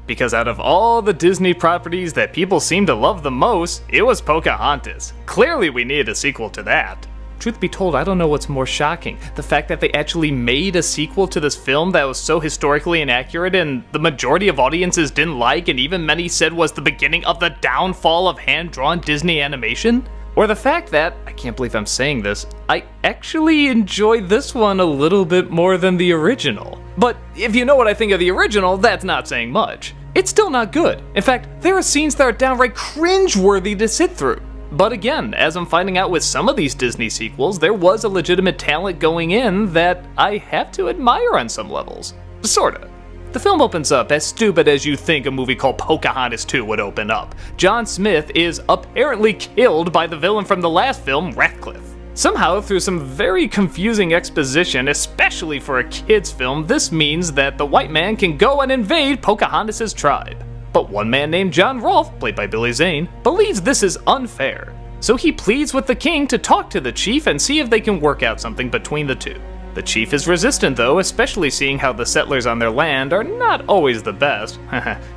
because out of all the Disney properties that people seem to love the most, it was Pocahontas. Clearly we needed a sequel to that. Truth be told, I don't know what's more shocking. The fact that they actually made a sequel to this film that was so historically inaccurate and the majority of audiences didn't like, and even many said was the beginning of the downfall of hand-drawn Disney animation? Or the fact that, I can't believe I'm saying this, I actually enjoyed this one a little bit more than the original. But if you know what I think of the original, that's not saying much. It's still not good. In fact, there are scenes that are downright cringe-worthy to sit through. But again, as I'm finding out with some of these Disney sequels, there was a legitimate talent going in that I have to admire on some levels. Sorta. The film opens up as stupid as you think a movie called Pocahontas 2 would open up. John Smith is apparently killed by the villain from the last film, Ratcliffe. Somehow, through some very confusing exposition, especially for a kid's film, this means that the white man can go and invade Pocahontas' tribe. But one man named John Rolfe, played by Billy Zane, believes this is unfair. So he pleads with the king to talk to the chief and see if they can work out something between the two. The chief is resistant though, especially seeing how the settlers on their land are not always the best.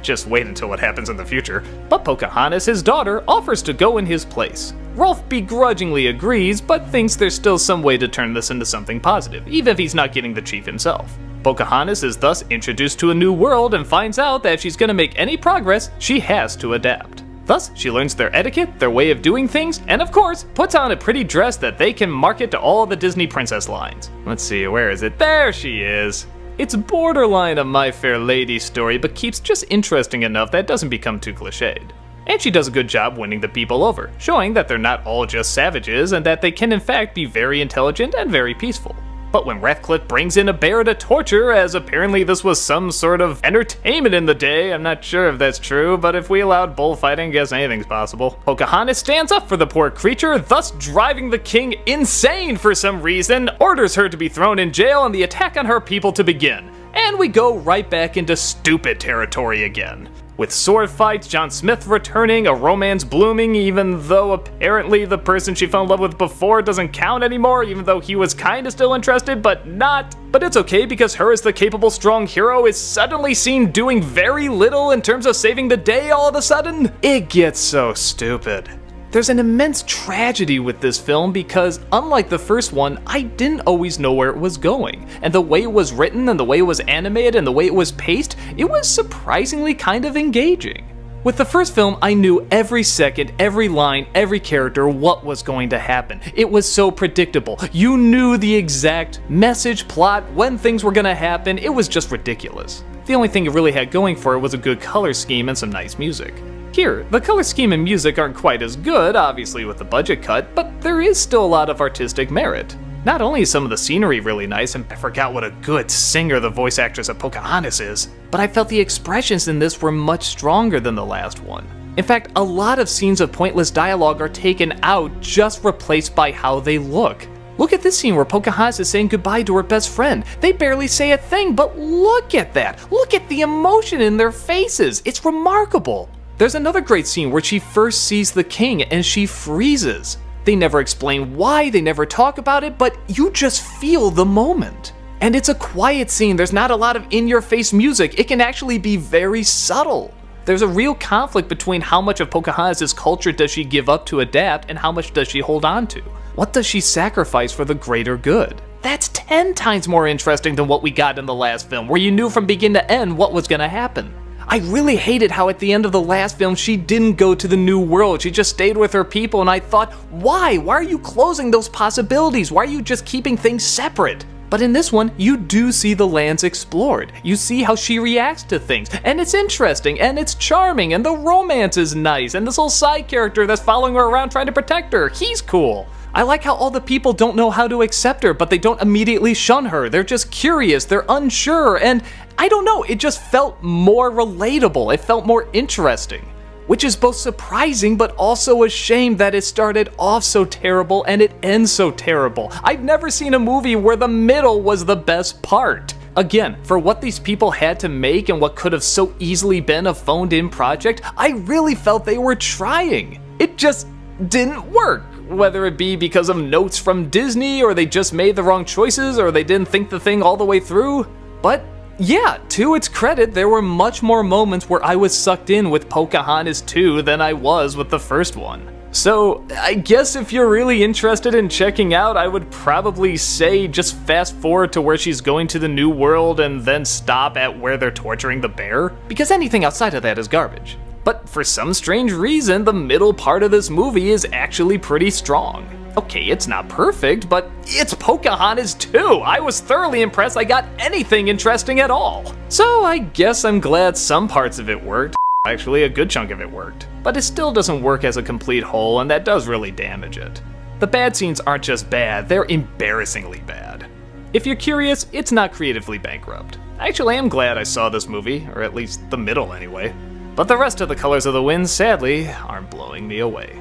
Just wait until what happens in the future. But Pocahontas, his daughter, offers to go in his place. Rolfe begrudgingly agrees, but thinks there's still some way to turn this into something positive, even if he's not getting the chief himself. Pocahontas is thus introduced to a new world and finds out that if she's gonna make any progress, she has to adapt. Thus, she learns their etiquette, their way of doing things, and of course, puts on a pretty dress that they can market to all the Disney princess lines. Let's see, where is it? There she is! It's borderline a My Fair Lady story, but keeps just interesting enough that it doesn't become too cliched. And she does a good job winning the people over, showing that they're not all just savages and that they can in fact be very intelligent and very peaceful. But when Ratcliffe brings in a bear to torture, as apparently this was some sort of entertainment in the day, I'm not sure if that's true, but if we allowed bullfighting, I guess anything's possible. Pocahontas stands up for the poor creature, thus driving the king insane for some reason, orders her to be thrown in jail and the attack on her people to begin. And we go right back into stupid territory again. With sword fights, John Smith returning, a romance blooming, even though apparently the person she fell in love with before doesn't count anymore, even though he was kinda still interested, but not. But it's okay because her as the capable, strong hero is suddenly seen doing very little in terms of saving the day all of a sudden. It gets so stupid. There's an immense tragedy with this film because, unlike the first one, I didn't always know where it was going. And the way it was written, and the way it was animated, and the way it was paced, it was surprisingly kind of engaging. With the first film, I knew every second, every line, every character, what was going to happen. It was so predictable. You knew the exact message, plot, when things were gonna happen. It was just ridiculous. The only thing it really had going for it was a good color scheme and some nice music. Here, the color scheme and music aren't quite as good, obviously with the budget cut, but there is still a lot of artistic merit. Not only is some of the scenery really nice, and I forgot what a good singer the voice actress of Pocahontas is, but I felt the expressions in this were much stronger than the last one. In fact, a lot of scenes of pointless dialogue are taken out, just replaced by how they look. Look at this scene where Pocahontas is saying goodbye to her best friend. They barely say a thing, but look at that! Look at the emotion in their faces! It's remarkable! There's another great scene where she first sees the king and she freezes. They never explain why, they never talk about it, but you just feel the moment. And it's a quiet scene, there's not a lot of in-your-face music, it can actually be very subtle. There's a real conflict between how much of Pocahontas' culture does she give up to adapt and how much does she hold on to. What does she sacrifice for the greater good? That's 10 times more interesting than what we got in the last film, where you knew from begin to end what was gonna happen. I really hated how at the end of the last film she didn't go to the new world, she just stayed with her people, and I thought, why? Why are you closing those possibilities? Why are you just keeping things separate? But in this one, you do see the lands explored. You see how she reacts to things, and it's interesting, and it's charming, and the romance is nice, and this whole side character that's following her around trying to protect her, he's cool. I like how all the people don't know how to accept her, but they don't immediately shun her. They're just curious, they're unsure, and I don't know, it just felt more relatable. It felt more interesting. Which is both surprising, but also a shame that it started off so terrible and it ends so terrible. I've never seen a movie where the middle was the best part. Again, for what these people had to make and what could have so easily been a phoned-in project, I really felt they were trying. It just didn't work. Whether it be because of notes from Disney, or they just made the wrong choices, or they didn't think the thing all the way through. But yeah, to its credit, there were much more moments where I was sucked in with Pocahontas 2 than I was with the first one. So, I guess if you're really interested in checking out, I would probably say just fast forward to where she's going to the New World and then stop at where they're torturing the bear, because anything outside of that is garbage. But for some strange reason, the middle part of this movie is actually pretty strong. Okay, it's not perfect, but it's Pocahontas 2! I was thoroughly impressed I got anything interesting at all. So I guess I'm glad some parts of it worked. Actually, a good chunk of it worked. But it still doesn't work as a complete whole, and that does really damage it. The bad scenes aren't just bad, they're embarrassingly bad. If you're curious, it's not creatively bankrupt. I actually am glad I saw this movie, or at least the middle anyway. But the rest of the Colors of the Wind, sadly, aren't blowing me away.